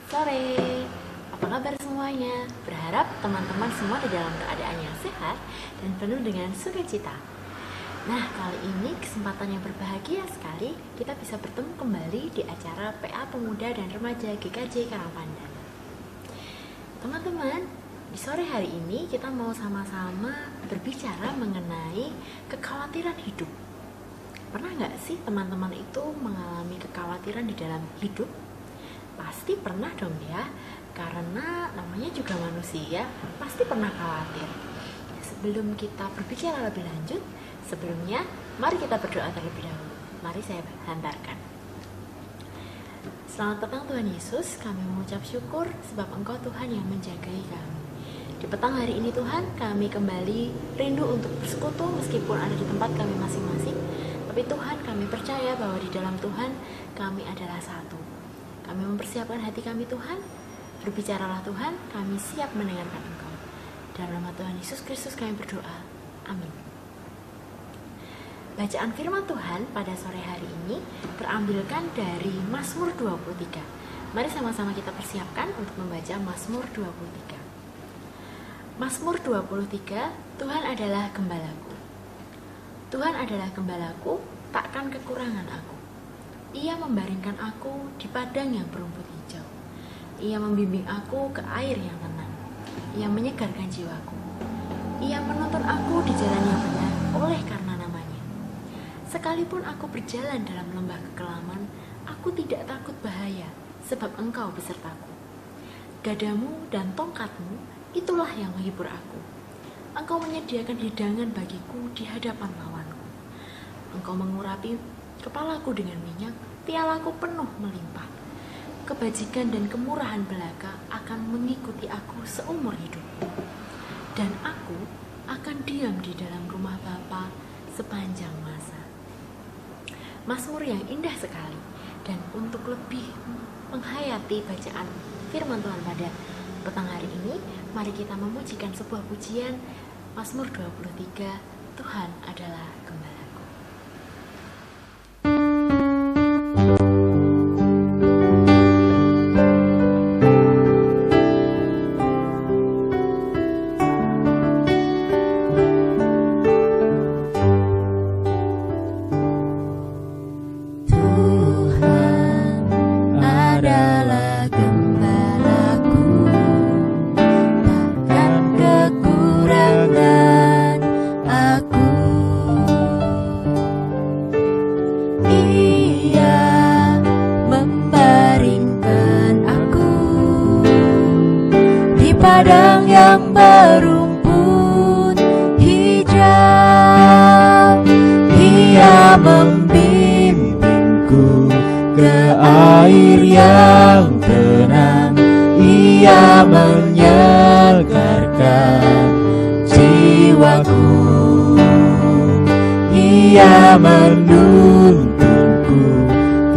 Sore, apa kabar semuanya? Berharap teman-teman semua di dalam keadaan yang sehat dan penuh dengan sukacita. Nah, kali ini kesempatan yang berbahagia sekali kita bisa bertemu kembali di acara PA Pemuda dan Remaja GKJ Karangpandan. Teman-teman, di sore hari ini kita mau sama-sama berbicara mengenai kekhawatiran hidup. Pernah nggak sih teman-teman itu mengalami kekhawatiran di dalam hidup? Pasti pernah dong ya, karena namanya juga manusia, pasti pernah khawatir. Sebelum kita berbicara lebih lanjut, sebelumnya mari kita berdoa terlebih dahulu. Mari saya hantarkan. Selamat petang Tuhan Yesus, kami mengucap syukur sebab Engkau Tuhan yang menjagai kami. Di petang hari ini Tuhan, kami kembali rindu untuk bersekutu meskipun ada di tempat kami masing-masing. Tapi Tuhan, kami percaya bahwa di dalam Tuhan kami adalah satu. Kami mempersiapkan hati kami Tuhan, berbicaralah Tuhan, kami siap mendengarkan Engkau. Dalam nama Tuhan Yesus Kristus kami berdoa, amin. Bacaan firman Tuhan pada sore hari ini terambilkan dari Mazmur 23. Mari sama-sama kita persiapkan untuk membaca Mazmur 23. Mazmur 23, Tuhan adalah gembalaku. Tuhan adalah gembalaku, takkan kekurangan aku. Ia membaringkan aku di padang yang berumput hijau. Ia membimbing aku ke air yang tenang. Ia menyegarkan jiwaku. Ia menuntun aku di jalan yang benar oleh karena namanya. Sekalipun aku berjalan dalam lembah kekelaman, aku tidak takut bahaya, sebab Engkau besertaku. Gadamu dan tongkatmu, itulah yang menghibur aku. Engkau menyediakan hidangan bagiku di hadapan lawanku. Engkau mengurapi kepalaku dengan minyak, pialaku penuh melimpah. Kebajikan dan kemurahan belaka akan mengikuti aku seumur hidupku. Dan aku akan diam di dalam rumah Bapa sepanjang masa. Mazmur yang indah sekali. Dan untuk lebih menghayati bacaan firman Tuhan pada petang hari ini, mari kita memujikan sebuah pujian Mazmur 23, Tuhan adalah gembalaku. Padang yang berumput hijau, Ia membimbingku ke air yang tenang. Ia menyegarkan jiwaku. Ia menuntunku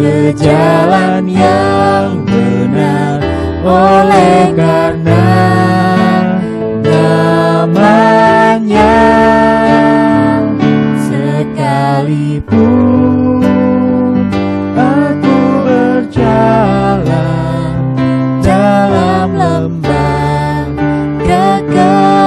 ke jalan yang benar oleh karena namanya. Sekalipun aku berjalan dalam lembah kekelaman,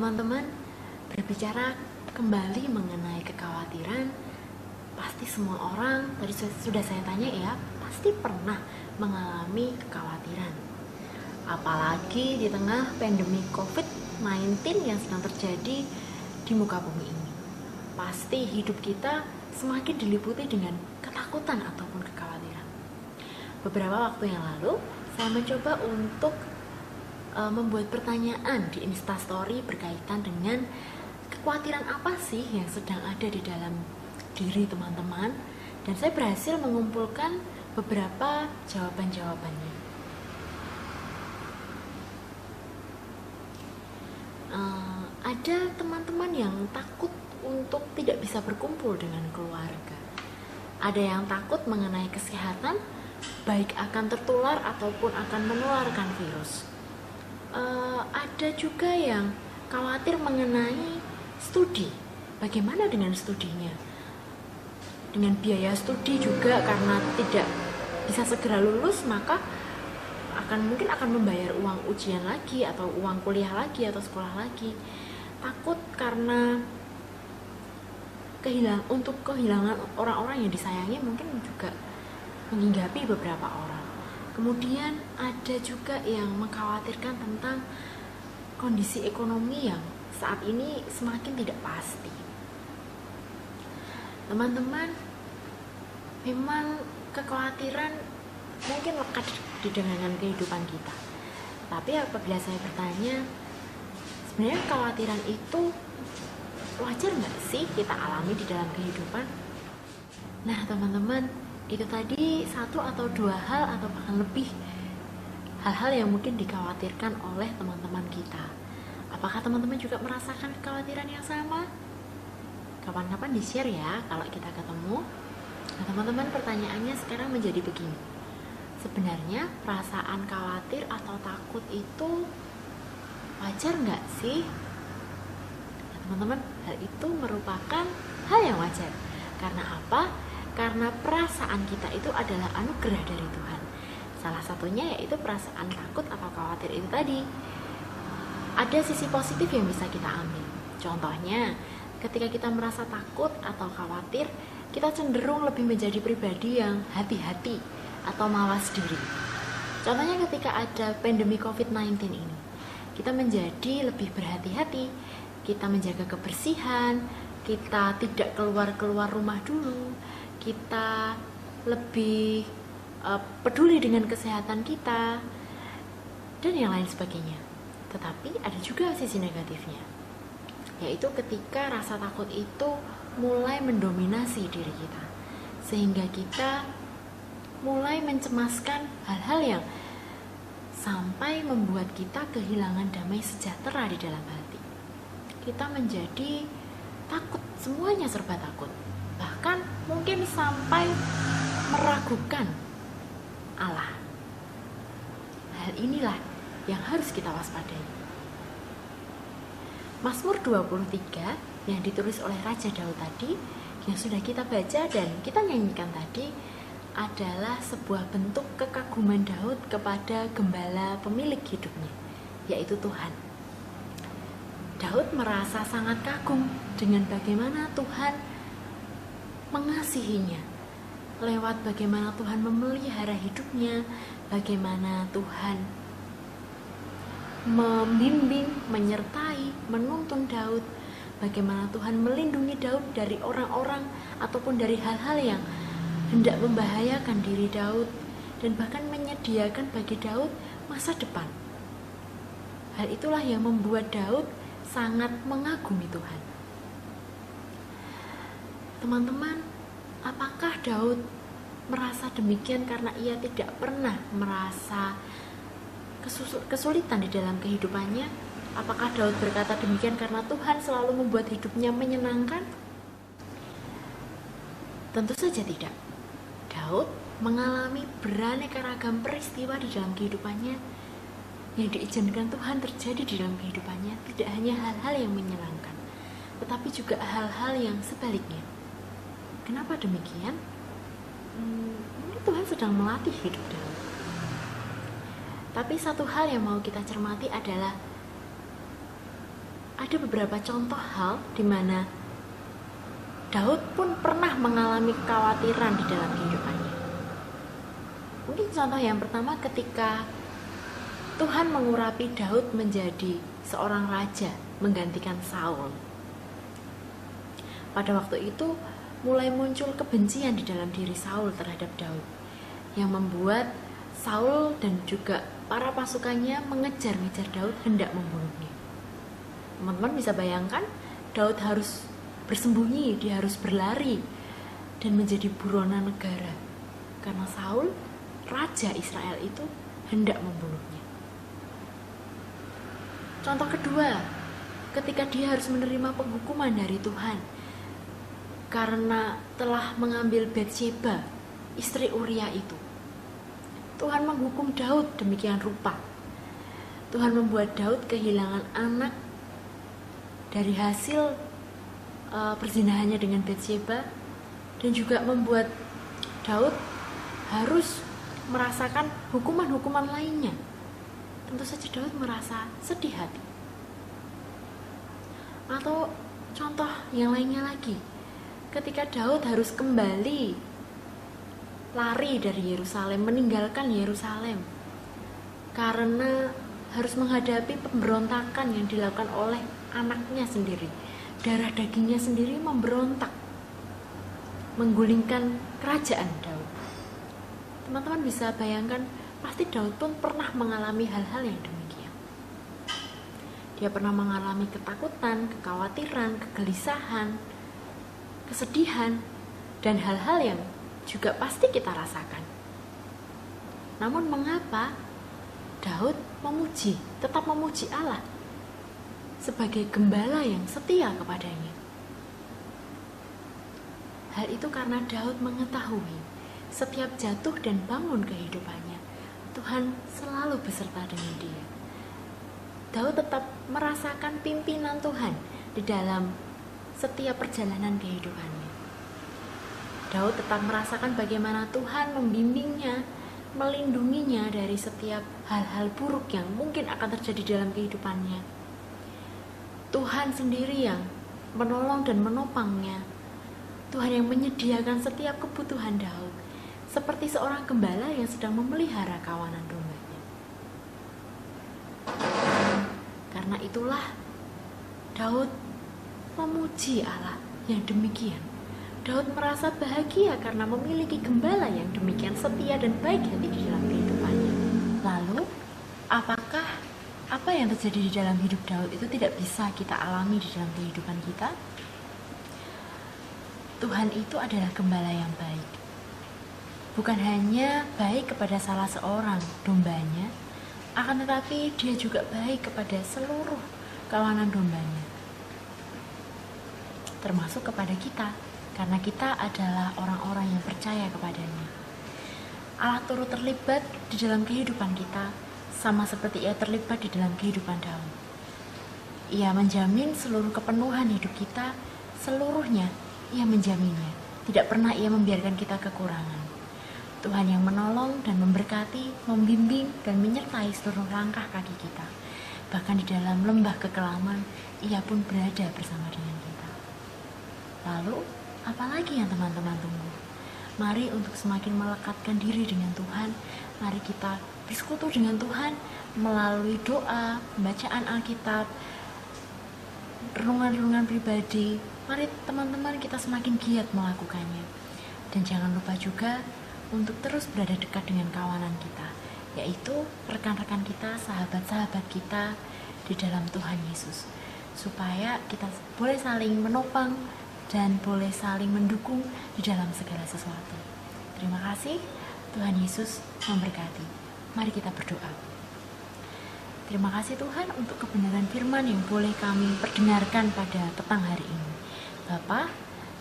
Teman-teman, berbicara kembali mengenai kekhawatiran, pasti semua orang, tadi sudah saya tanya ya, pasti pernah mengalami kekhawatiran. Apalagi di tengah pandemi COVID-19 yang sedang terjadi di muka bumi ini. Pasti hidup kita semakin diliputi dengan ketakutan ataupun kekhawatiran. Beberapa waktu yang lalu, saya mencoba untuk membuat pertanyaan di Instastory berkaitan dengan kekhawatiran apa sih yang sedang ada di dalam diri teman-teman, dan saya berhasil mengumpulkan beberapa jawaban-jawabannya. Ada teman-teman yang takut untuk tidak bisa berkumpul dengan keluarga. Ada yang takut mengenai kesehatan, baik akan tertular ataupun akan menularkan virus. Ada juga yang khawatir mengenai studi. Bagaimana dengan studinya? Dengan biaya studi juga, karena tidak bisa segera lulus, maka mungkin akan membayar uang ujian lagi, atau uang kuliah lagi, atau sekolah lagi. Takut karena kehilangan orang-orang yang disayangi, mungkin juga menghinggapi beberapa orang. Kemudian ada juga yang mengkhawatirkan tentang kondisi ekonomi yang saat ini semakin tidak pasti. Teman-teman, memang kekhawatiran mungkin lekat di dengan kehidupan kita. Tapi apabila saya bertanya, sebenarnya kekhawatiran itu wajar nggak sih kita alami di dalam kehidupan? Nah teman-teman, itu tadi satu atau dua hal atau bahkan lebih hal-hal yang mungkin dikhawatirkan oleh teman-teman kita. Apakah teman-teman juga merasakan kekhawatiran yang sama? Kapan-kapan di-share ya kalau kita ketemu. Nah teman-teman, pertanyaannya sekarang menjadi begini. Sebenarnya perasaan khawatir atau takut itu wajar nggak sih? Nah, teman-teman, hal itu merupakan hal yang wajar. Karena apa? Karena perasaan kita itu adalah anugerah dari Tuhan. Salah satunya yaitu perasaan takut atau khawatir itu tadi. Ada sisi positif yang bisa kita ambil. Contohnya, ketika kita merasa takut atau khawatir, kita cenderung lebih menjadi pribadi yang hati-hati atau mawas diri. Contohnya ketika ada pandemi COVID-19 ini, kita menjadi lebih berhati-hati, kita menjaga kebersihan, kita tidak keluar rumah dulu, kita lebih peduli dengan kesehatan kita, dan yang lain sebagainya. Tetapi ada juga sisi negatifnya, yaitu ketika rasa takut itu mulai mendominasi diri kita, sehingga kita mulai mencemaskan hal-hal yang sampai membuat kita kehilangan damai sejahtera di dalam hati. Kita menjadi takut, semuanya serba takut. Bahkan mungkin sampai meragukan Allah. Hal inilah yang harus kita waspadai. Mazmur 23 yang ditulis oleh Raja Daud tadi, yang sudah kita baca dan kita nyanyikan tadi, adalah sebuah bentuk kekaguman Daud kepada gembala pemilik hidupnya, yaitu Tuhan. Daud merasa sangat kagum dengan bagaimana Tuhan mengasihinya, lewat bagaimana Tuhan memelihara hidupnya, bagaimana Tuhan membimbing, menyertai, menuntun Daud, bagaimana Tuhan melindungi Daud dari orang-orang ataupun dari hal-hal yang hendak membahayakan diri Daud, dan bahkan menyediakan bagi Daud masa depan. Hal itulah yang membuat Daud sangat mengagumi Tuhan. Teman-teman, apakah Daud merasa demikian karena ia tidak pernah merasa kesulitan di dalam kehidupannya? Apakah Daud berkata demikian karena Tuhan selalu membuat hidupnya menyenangkan? Tentu saja tidak. Daud mengalami beraneka ragam peristiwa di dalam kehidupannya yang diizinkan Tuhan terjadi di dalam kehidupannya. Tidak hanya hal-hal yang menyenangkan, tetapi juga hal-hal yang sebaliknya. Kenapa demikian? Ini Tuhan sedang melatih hidup Daud. Tapi satu hal yang mau kita cermati adalah ada beberapa contoh hal di mana Daud pun pernah mengalami kekhawatiran di dalam kehidupannya. Mungkin contoh yang pertama ketika Tuhan mengurapi Daud menjadi seorang raja menggantikan Saul. Pada waktu itu mulai muncul kebencian di dalam diri Saul terhadap Daud, yang membuat Saul dan juga para pasukannya mengejar-ngejar Daud hendak membunuhnya. Teman-teman bisa bayangkan, Daud harus bersembunyi, dia harus berlari dan menjadi buronan negara karena Saul, raja Israel itu hendak membunuhnya. Contoh kedua, ketika dia harus menerima penghukuman dari Tuhan karena telah mengambil Batsheba, istri Uria itu. Tuhan menghukum Daud demikian rupa. Tuhan membuat Daud kehilangan anak dari hasil perzinahannya dengan Batsheba, dan juga membuat Daud harus merasakan hukuman-hukuman lainnya. Tentu saja Daud merasa sedih hati. Atau contoh yang lainnya lagi, ketika Daud harus kembali lari dari Yerusalem, meninggalkan Yerusalem karena harus menghadapi pemberontakan yang dilakukan oleh anaknya sendiri. Darah dagingnya sendiri memberontak, menggulingkan kerajaan Daud. Teman-teman bisa bayangkan, pasti Daud pun pernah mengalami hal-hal yang demikian. Dia pernah mengalami ketakutan, kekhawatiran, kegelisahan, kesedihan, dan hal-hal yang juga pasti kita rasakan. Namun mengapa Daud tetap memuji Allah sebagai gembala yang setia kepadanya? Hal itu karena Daud mengetahui setiap jatuh dan bangun kehidupannya, Tuhan selalu beserta dengan dia. Daud tetap merasakan pimpinan Tuhan di dalam setiap perjalanan kehidupannya. Daud tetap merasakan bagaimana Tuhan membimbingnya, melindunginya dari setiap hal-hal buruk yang mungkin akan terjadi dalam kehidupannya. Tuhan sendiri yang menolong dan menopangnya. Tuhan yang menyediakan setiap kebutuhan Daud, seperti seorang gembala yang sedang memelihara kawanan dombanya. Karena itulah Daud memuji Allah yang demikian. Daud merasa bahagia karena memiliki gembala yang demikian setia dan baik hati di dalam kehidupannya. Lalu, apakah apa yang terjadi di dalam hidup Daud itu tidak bisa kita alami di dalam kehidupan kita? Tuhan itu adalah gembala yang baik. Bukan hanya baik kepada salah seorang dombanya, akan tetapi dia juga baik kepada seluruh kawanan dombanya, termasuk kepada kita, karena kita adalah orang-orang yang percaya kepadanya. Allah turut terlibat di dalam kehidupan kita, sama seperti Ia terlibat di dalam kehidupan Daud. Ia menjamin seluruh kepenuhan hidup kita, seluruhnya Ia menjaminnya. Tidak pernah Ia membiarkan kita kekurangan. Tuhan yang menolong dan memberkati, membimbing dan menyertai seluruh langkah kaki kita. Bahkan di dalam lembah kekelaman, Ia pun berada bersama dengan kita. Lalu, apalagi yang teman-teman tunggu? Mari untuk semakin melekatkan diri dengan Tuhan, mari kita bersekutu dengan Tuhan melalui doa, bacaan Alkitab, renungan-renungan pribadi. Mari teman-teman kita semakin giat melakukannya. Dan jangan lupa juga untuk terus berada dekat dengan kawanan kita, yaitu rekan-rekan kita, sahabat-sahabat kita di dalam Tuhan Yesus, supaya kita boleh saling menopang dan boleh saling mendukung di dalam segala sesuatu. Terima kasih, Tuhan Yesus memberkati. Mari kita berdoa. Terima kasih Tuhan untuk kebenaran firman yang boleh kami perdengarkan pada petang hari ini. Bapa,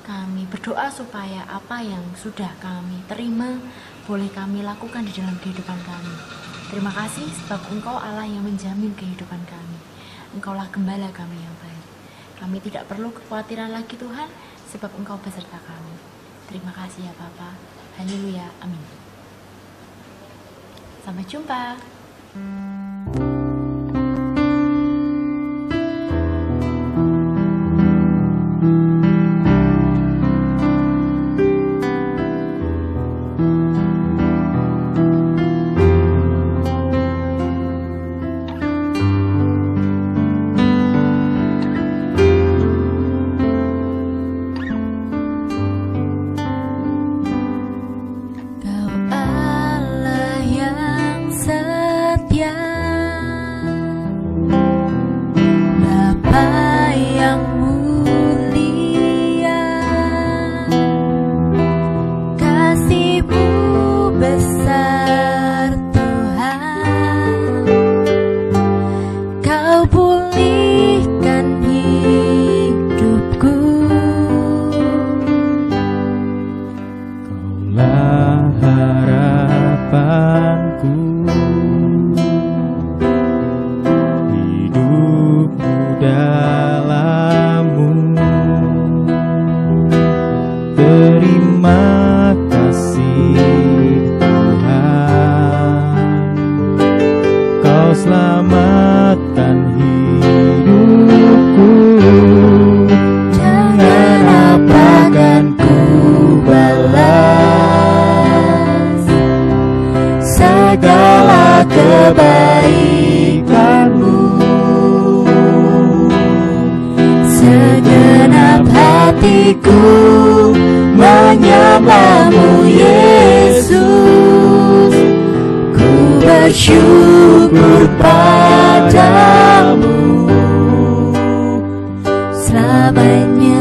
kami berdoa supaya apa yang sudah kami terima boleh kami lakukan di dalam kehidupan kami. Terima kasih sebab Engkau Allah yang menjamin kehidupan kami. Engkaulah gembala kami yang baik. Kami tidak perlu kekhawatiran lagi Tuhan, sebab Engkau beserta kami. Terima kasih ya Bapa. Haleluya. Amin. Sampai jumpa. dalam-Mu. Terima kasih Tuhan, Kau selamatkan hidupku. Jangan apa kan ku balas segala kebaikan-Mu. Segenap hatiku menyembah-Mu Yesus. Ku bersyukur padamu selamanya.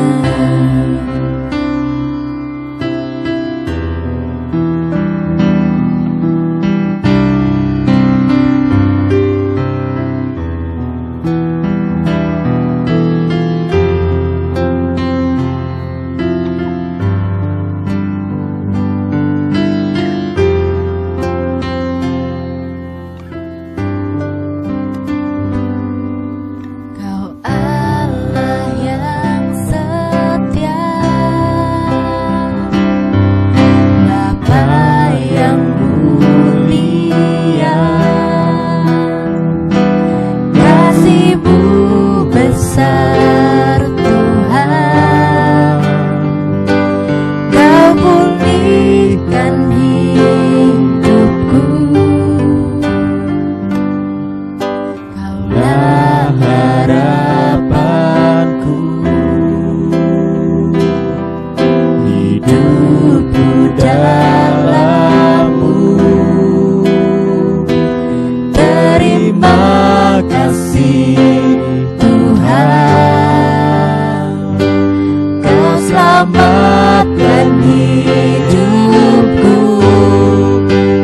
Selamatkan hidupku.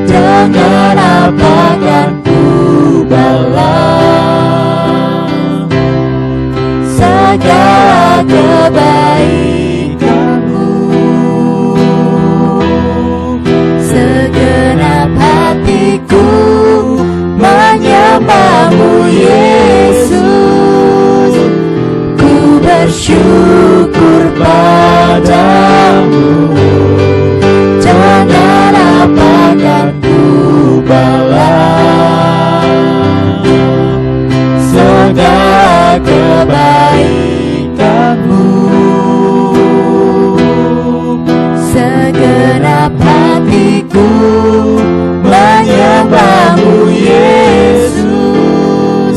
Jangan apa kan ku balas segala kebaikan-Mu. Segenap hatiku menyembah-Mu Yesus. Ku bersyukur padamu. Jangan apa kan ku balas segala kebaikan-Mu. Segenap hatiku menyembah-Mu Yesus.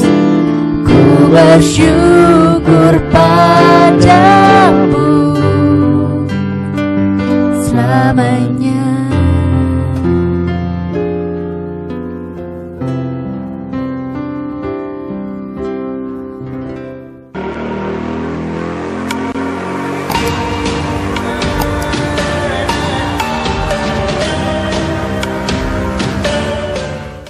Ku bersyukur padamu selamanya.